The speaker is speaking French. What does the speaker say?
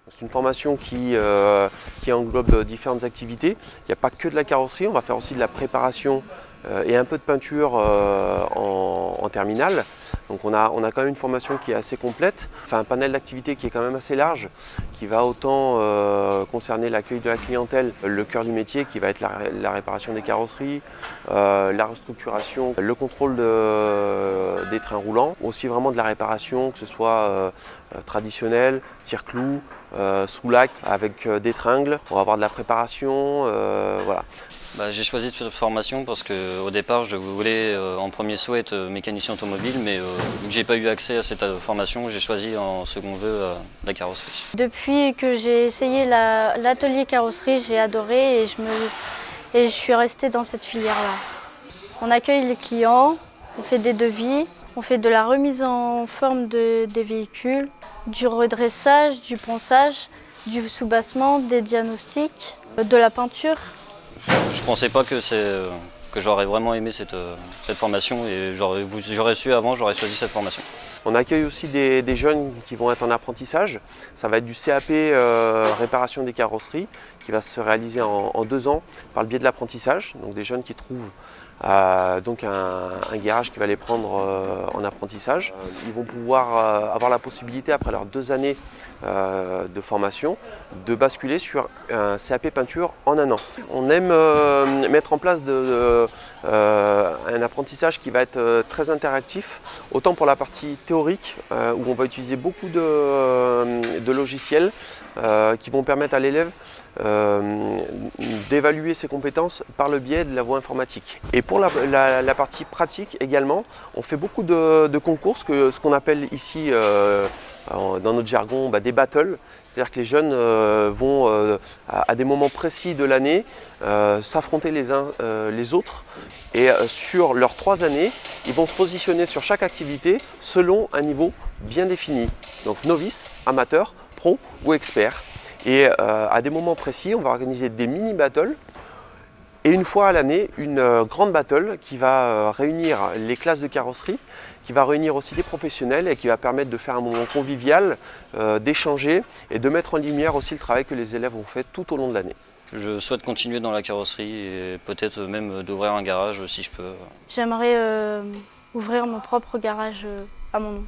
C'est une formation qui englobe différentes activités. Il n'y a pas que de la carrosserie, on va faire aussi de la préparation et un peu de peinture en terminale. Donc on a quand même une formation qui est assez complète, enfin un panel d'activités qui est quand même assez large, qui va autant concerner l'accueil de la clientèle, le cœur du métier qui va être la réparation des carrosseries, la restructuration, le contrôle des trains roulants, aussi vraiment de la réparation, que ce soit traditionnelle, tire-clou, sous-lac avec des tringles. On va avoir de la préparation, voilà. J'ai choisi cette formation parce qu'au départ, je voulais en premier souhait être mécanicien automobile, mais vu que j'ai pas eu accès à cette formation, j'ai choisi en second vœu la carrosserie. Depuis que j'ai essayé l'atelier carrosserie, j'ai adoré et je suis restée dans cette filière-là. On accueille les clients, on fait des devis, on fait de la remise en forme des véhicules, du redressage, du ponçage, du soubassement, des diagnostics, de la peinture. Je ne pensais pas que j'aurais vraiment aimé cette formation et j'aurais su avant, j'aurais choisi cette formation. On accueille aussi des jeunes qui vont être en apprentissage. Ça va être du CAP réparation des carrosseries qui va se réaliser en 2 ans par le biais de l'apprentissage. Donc des jeunes qui trouvent donc un garage qui va les prendre en apprentissage. Ils vont pouvoir avoir la possibilité, après leurs 2 années de formation, de basculer sur un CAP peinture en 1 an. On aime mettre en place un apprentissage qui va être très interactif, autant pour la partie théorique où on va utiliser beaucoup de logiciels qui vont permettre à l'élève d'évaluer ses compétences par le biais de la voie informatique. Et pour la partie pratique également, on fait beaucoup de concours, ce qu'on appelle ici dans notre jargon des battles. C'est-à-dire que les jeunes vont à des moments précis de l'année s'affronter les uns les autres et sur leurs 3 années, ils vont se positionner sur chaque activité selon un niveau bien défini. Donc novice, amateur, pro ou expert. Et à des moments précis, on va organiser des mini-battles et une fois à l'année, une grande battle qui va réunir les classes de carrosserie, qui va réunir aussi des professionnels et qui va permettre de faire un moment convivial, d'échanger et de mettre en lumière aussi le travail que les élèves ont fait tout au long de l'année. Je souhaite continuer dans la carrosserie et peut-être même d'ouvrir un garage si je peux. J'aimerais ouvrir mon propre garage à mon nom.